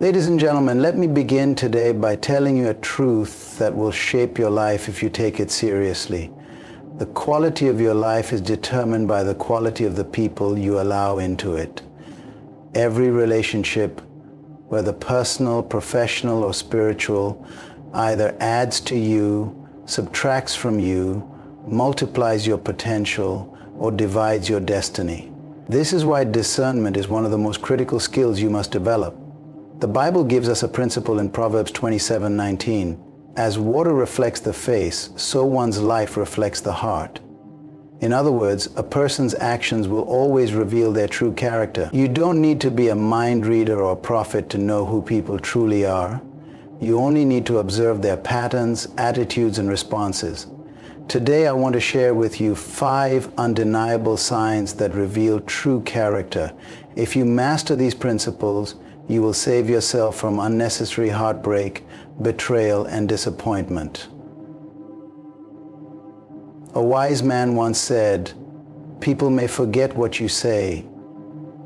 Ladies and gentlemen, let me begin today by telling you a truth that will shape your life if you take it seriously. The quality of your life is determined by the quality of the people you allow into it. Every relationship, whether personal, professional, or spiritual, either adds to you, subtracts from you, multiplies your potential, or divides your destiny. This is why discernment is one of the most critical skills you must develop. The Bible gives us a principle in Proverbs 27:19. As water reflects the face, so one's life reflects the heart. In other words, a person's actions will always reveal their true character. You don't need to be a mind reader or a prophet to know who people truly are. You only need to observe their patterns, attitudes, and responses. Today I want to share with you 5 undeniable signs that reveal true character. If you master these principles, you will save yourself from unnecessary heartbreak, betrayal, and disappointment. A wise man once said, "People may forget what you say,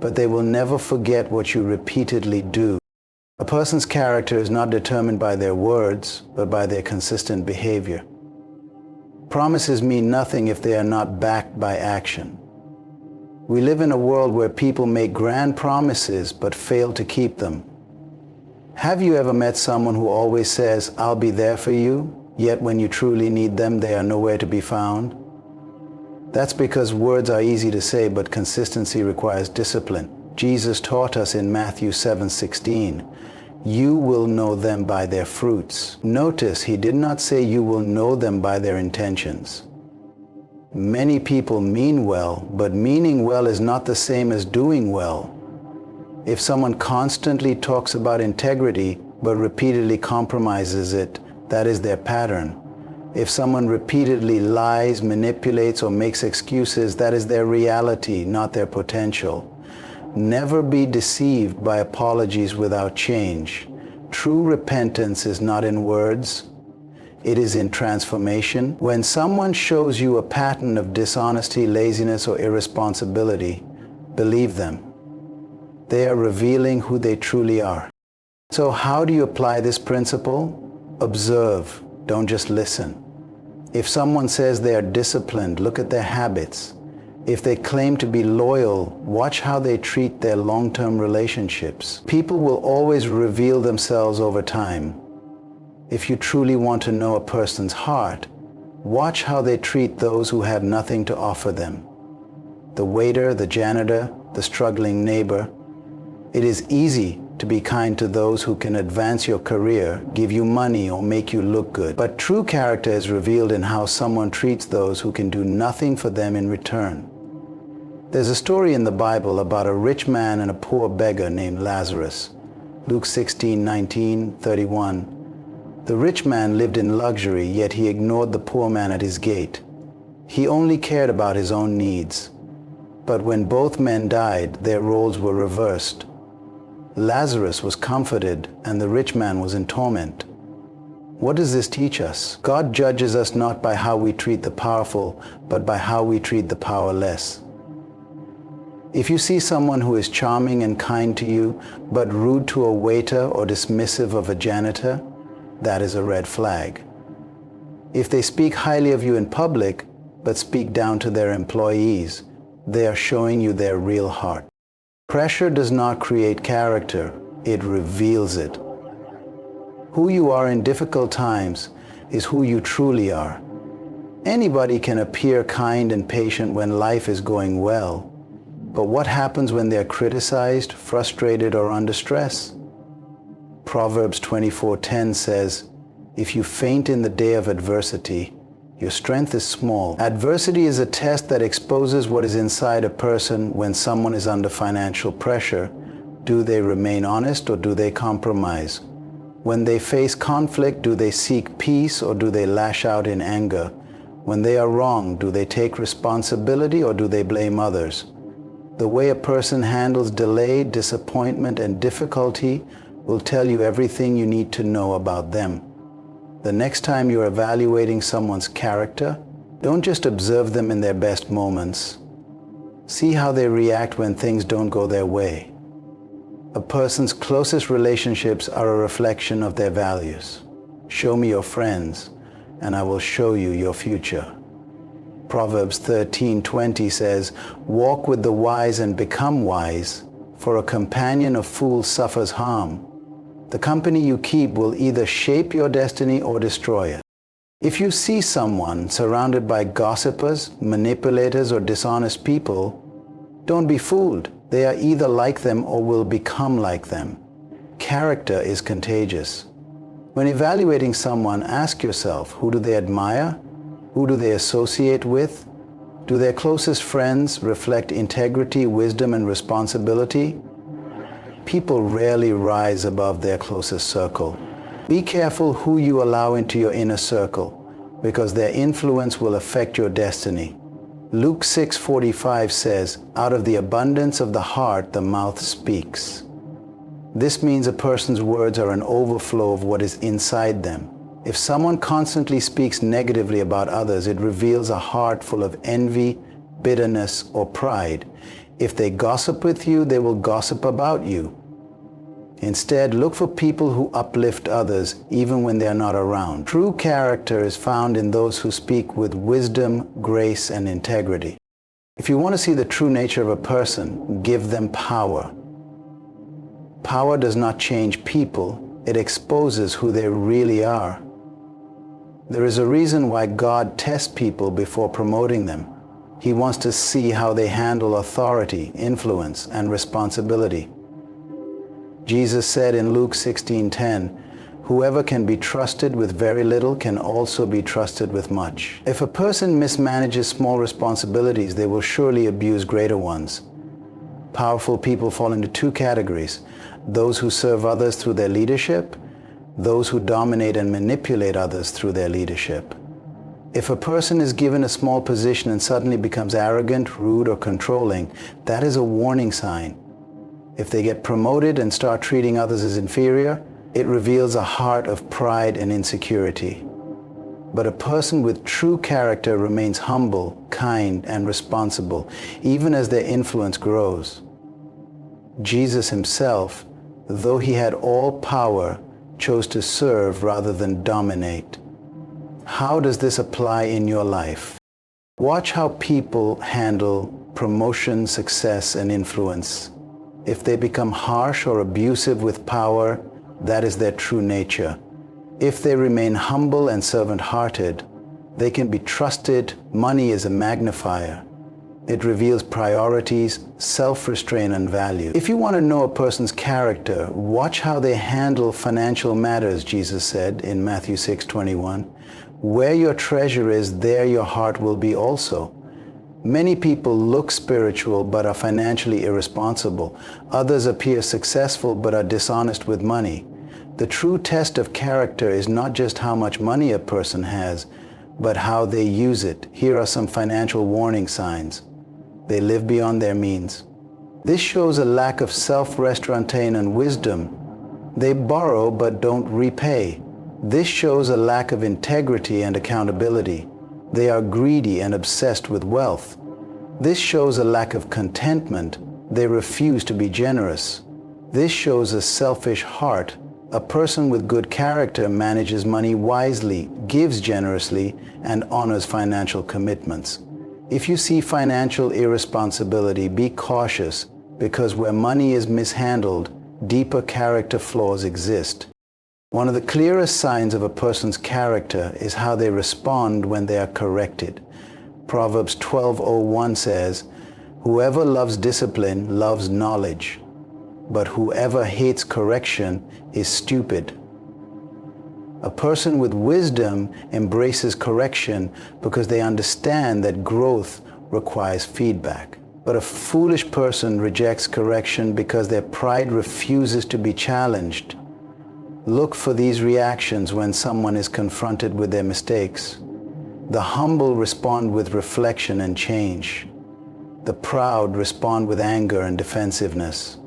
but they will never forget what you repeatedly do." A person's character is not determined by their words, but by their consistent behavior. Promises mean nothing if they are not backed by action. We live in a world where people make grand promises but fail to keep them. Have you ever met someone who always says, "I'll be there for you," yet when you truly need them, they are nowhere to be found? That's because words are easy to say, but consistency requires discipline. Jesus taught us in Matthew 7:16, "You will know them by their fruits." Notice, he did not say you will know them by their intentions. Many people mean well, but meaning well is not the same as doing well. If someone constantly talks about integrity, but repeatedly compromises it, that is their pattern. If someone repeatedly lies, manipulates, or makes excuses, that is their reality, not their potential. Never be deceived by apologies without change. True repentance is not in words. It is in transformation. When someone shows you a pattern of dishonesty, laziness, or irresponsibility, believe them. They are revealing who they truly are. So how do you apply this principle? Observe, don't just listen. If someone says they are disciplined, look at their habits. If they claim to be loyal, watch how they treat their long-term relationships. People will always reveal themselves over time. If you truly want to know a person's heart, watch how they treat those who have nothing to offer them. The waiter, the janitor, the struggling neighbor. It is easy to be kind to those who can advance your career, give you money, or make you look good. But true character is revealed in how someone treats those who can do nothing for them in return. There's a story in the Bible about a rich man and a poor beggar named Lazarus. Luke 16:19-31. The rich man lived in luxury, yet he ignored the poor man at his gate. He only cared about his own needs. But when both men died, their roles were reversed. Lazarus was comforted, and the rich man was in torment. What does this teach us? God judges us not by how we treat the powerful, but by how we treat the powerless. If you see someone who is charming and kind to you, but rude to a waiter or dismissive of a janitor, that is a red flag. If they speak highly of you in public, but speak down to their employees, they are showing you their real heart. Pressure does not create character, it reveals it. Who you are in difficult times is who you truly are. Anybody can appear kind and patient when life is going well, but what happens when they are criticized, frustrated, or under stress? Proverbs 24:10 says, "If you faint in the day of adversity, your strength is small." Adversity is a test that exposes what is inside a person when someone is under financial pressure. Do they remain honest or do they compromise? When they face conflict, do they seek peace or do they lash out in anger? When they are wrong, do they take responsibility or do they blame others? The way a person handles delay, disappointment, and difficulty will tell you everything you need to know about them. The next time you're evaluating someone's character, don't just observe them in their best moments. See how they react when things don't go their way. A person's closest relationships are a reflection of their values. Show me your friends, and I will show you your future. Proverbs 13:20 says, "Walk with the wise and become wise, for a companion of fools suffers harm." The company you keep will either shape your destiny or destroy it. If you see someone surrounded by gossipers, manipulators, or dishonest people, don't be fooled. They are either like them or will become like them. Character is contagious. When evaluating someone, ask yourself, who do they admire? Who do they associate with? Do their closest friends reflect integrity, wisdom, and responsibility? People rarely rise above their closest circle. Be careful who you allow into your inner circle, because their influence will affect your destiny. Luke 6:45 says, "Out of the abundance of the heart, the mouth speaks." This means a person's words are an overflow of what is inside them. If someone constantly speaks negatively about others, it reveals a heart full of envy, bitterness, or pride. If they gossip with you, they will gossip about you. Instead, look for people who uplift others even when they are not around. True character is found in those who speak with wisdom, grace, and integrity. If you want to see the true nature of a person, give them power. Power does not change people, it exposes who they really are. There is a reason why God tests people before promoting them. He wants to see how they handle authority, influence, and responsibility. Jesus said in Luke 16:10, "Whoever can be trusted with very little can also be trusted with much." If a person mismanages small responsibilities, they will surely abuse greater ones. Powerful people fall into two categories: those who serve others through their leadership, those who dominate and manipulate others through their leadership. If a person is given a small position and suddenly becomes arrogant, rude, or controlling, that is a warning sign. If they get promoted and start treating others as inferior, it reveals a heart of pride and insecurity. But a person with true character remains humble, kind, and responsible, even as their influence grows. Jesus himself, though he had all power, chose to serve rather than dominate. How does this apply in your life? Watch how people handle promotion, success, and influence. If they become harsh or abusive with power, that is their true nature. If they remain humble and servant-hearted, they can be trusted. Money is a magnifier. It reveals priorities, self-restraint, and value. If you want to know a person's character, watch how they handle financial matters, Jesus said in Matthew 6:21. Where your treasure is, there your heart will be also. Many people look spiritual but are financially irresponsible. Others appear successful but are dishonest with money. The true test of character is not just how much money a person has, but how they use it. Here are some financial warning signs. They live beyond their means. This shows a lack of self-restraint and wisdom. They borrow but don't repay. This shows a lack of integrity and accountability. They are greedy and obsessed with wealth. This shows a lack of contentment. They refuse to be generous. This shows a selfish heart. A person with good character manages money wisely, gives generously, and honors financial commitments. If you see financial irresponsibility, be cautious, because where money is mishandled, deeper character flaws exist. One of the clearest signs of a person's character is how they respond when they are corrected. Proverbs 12:01 says, "Whoever loves discipline loves knowledge, but whoever hates correction is stupid." A person with wisdom embraces correction because they understand that growth requires feedback. But a foolish person rejects correction because their pride refuses to be challenged. Look for these reactions when someone is confronted with their mistakes. The humble respond with reflection and change. The proud respond with anger and defensiveness.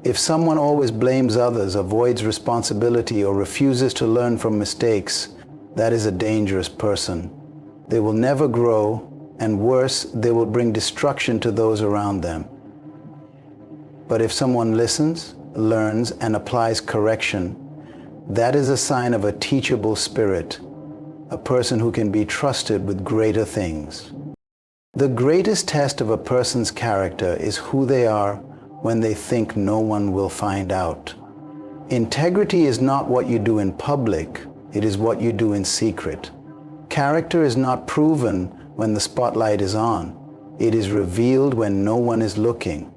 If someone always blames others, avoids responsibility, or refuses to learn from mistakes, that is a dangerous person. They will never grow, and worse, they will bring destruction to those around them. But if someone listens, learns, and applies correction, that is a sign of a teachable spirit, a person who can be trusted with greater things. The greatest test of a person's character is who they are when they think no one will find out. Integrity is not what you do in public, it is what you do in secret. Character is not proven when the spotlight is on. It is revealed when no one is looking.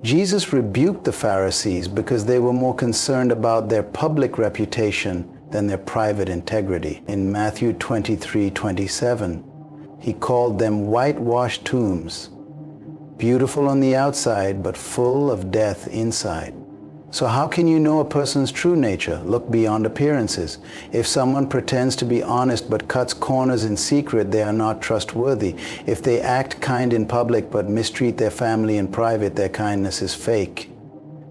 Jesus rebuked the Pharisees because they were more concerned about their public reputation than their private integrity. In Matthew 23:27, he called them whitewashed tombs, beautiful on the outside but full of death inside. So how can you know a person's true nature? Look beyond appearances. If someone pretends to be honest but cuts corners in secret, they are not trustworthy. If they act kind in public but mistreat their family in private, their kindness is fake.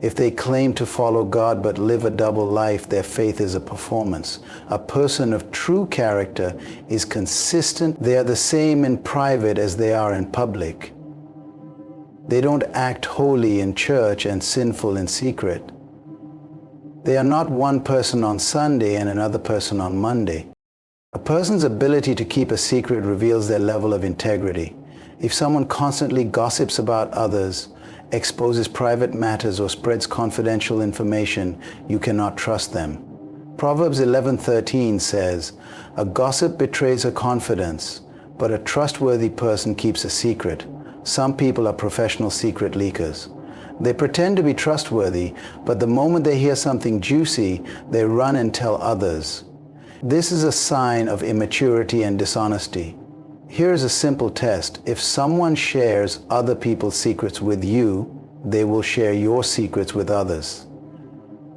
If they claim to follow God but live a double life, their faith is a performance. A person of true character is consistent. They are the same in private as they are in public. They don't act holy in church and sinful in secret. They are not one person on Sunday and another person on Monday. A person's ability to keep a secret reveals their level of integrity. If someone constantly gossips about others, exposes private matters, or spreads confidential information, you cannot trust them. Proverbs 11:13 says, "A gossip betrays a confidence, but a trustworthy person keeps a secret." Some people are professional secret leakers. They pretend to be trustworthy, but the moment they hear something juicy, they run and tell others. This is a sign of immaturity and dishonesty. Here's a simple test. If someone shares other people's secrets with you, they will share your secrets with others.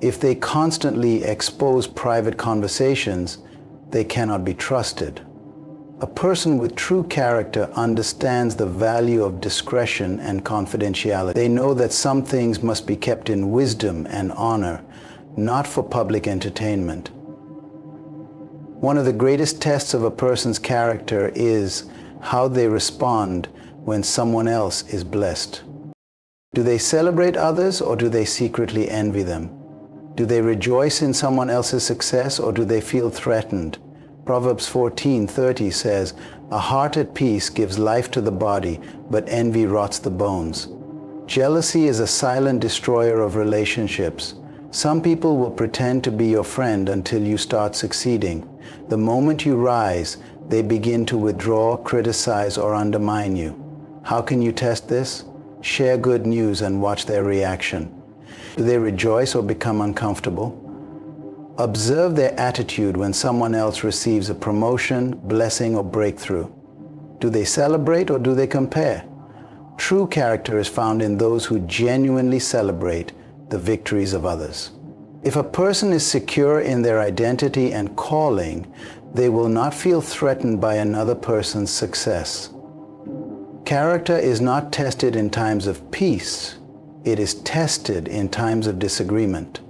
If they constantly expose private conversations, they cannot be trusted. A person with true character understands the value of discretion and confidentiality. They know that some things must be kept in wisdom and honor, not for public entertainment. One of the greatest tests of a person's character is how they respond when someone else is blessed. Do they celebrate others or do they secretly envy them? Do they rejoice in someone else's success or do they feel threatened? Proverbs 14:30 says, "A heart at peace gives life to the body, but envy rots the bones." Jealousy is a silent destroyer of relationships. Some people will pretend to be your friend until you start succeeding. The moment you rise, they begin to withdraw, criticize, or undermine you. How can you test this? Share good news and watch their reaction. Do they rejoice or become uncomfortable? Observe their attitude when someone else receives a promotion, blessing, or breakthrough. Do they celebrate or do they compare? True character is found in those who genuinely celebrate the victories of others. If a person is secure in their identity and calling, they will not feel threatened by another person's success. Character is not tested in times of peace. It is tested in times of disagreement.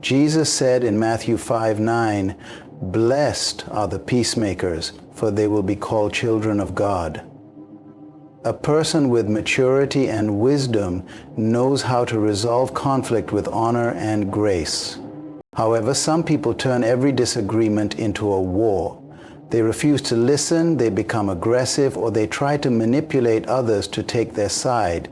Jesus said in Matthew 5:9, "Blessed are the peacemakers, for they will be called children of God." A person with maturity and wisdom knows how to resolve conflict with honor and grace. However, some people turn every disagreement into a war. They refuse to listen, they become aggressive, or they try to manipulate others to take their side.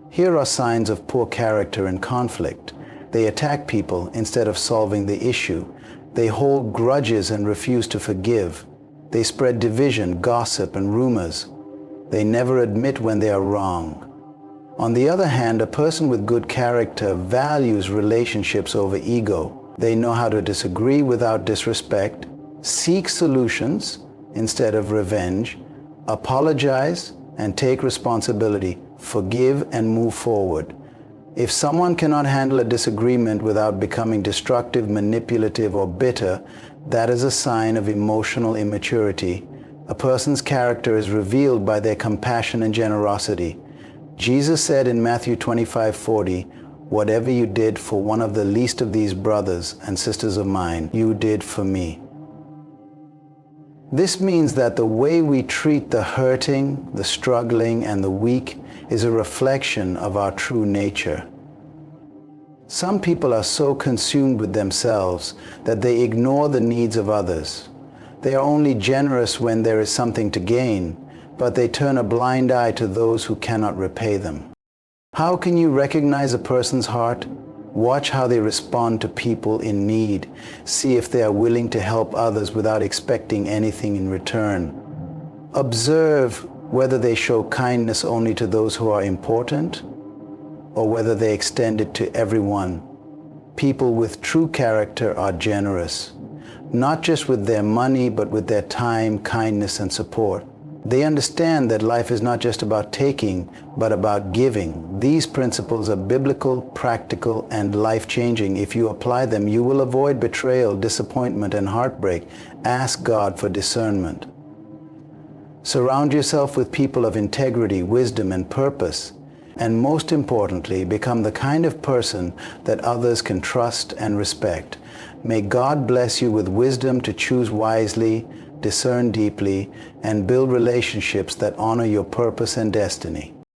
Here are signs of poor character in conflict. They attack people instead of solving the issue. They hold grudges and refuse to forgive. They spread division, gossip, and rumors. They never admit when they are wrong. On the other hand, a person with good character values relationships over ego. They know how to disagree without disrespect, seek solutions instead of revenge, apologize and take responsibility, forgive and move forward. If someone cannot handle a disagreement without becoming destructive, manipulative, or bitter, that is a sign of emotional immaturity. A person's character is revealed by their compassion and generosity. Jesus said in Matthew 25:40, "Whatever you did for one of the least of these brothers and sisters of mine, you did for me." This means that the way we treat the hurting, the struggling, and the weak is a reflection of our true nature. Some people are so consumed with themselves that they ignore the needs of others. They are only generous when there is something to gain, but they turn a blind eye to those who cannot repay them. How can you recognize a person's heart? Watch how they respond to people in need. See if they are willing to help others without expecting anything in return. Observe whether they show kindness only to those who are important, or whether they extend it to everyone. People with true character are generous, not just with their money, but with their time, kindness, and support. They understand that life is not just about taking, but about giving. These principles are biblical, practical, and life-changing. If you apply them, you will avoid betrayal, disappointment, and heartbreak. Ask God for discernment. Surround yourself with people of integrity, wisdom, and purpose. And most importantly, become the kind of person that others can trust and respect. May God bless you with wisdom to choose wisely, discern deeply, and build relationships that honor your purpose and destiny.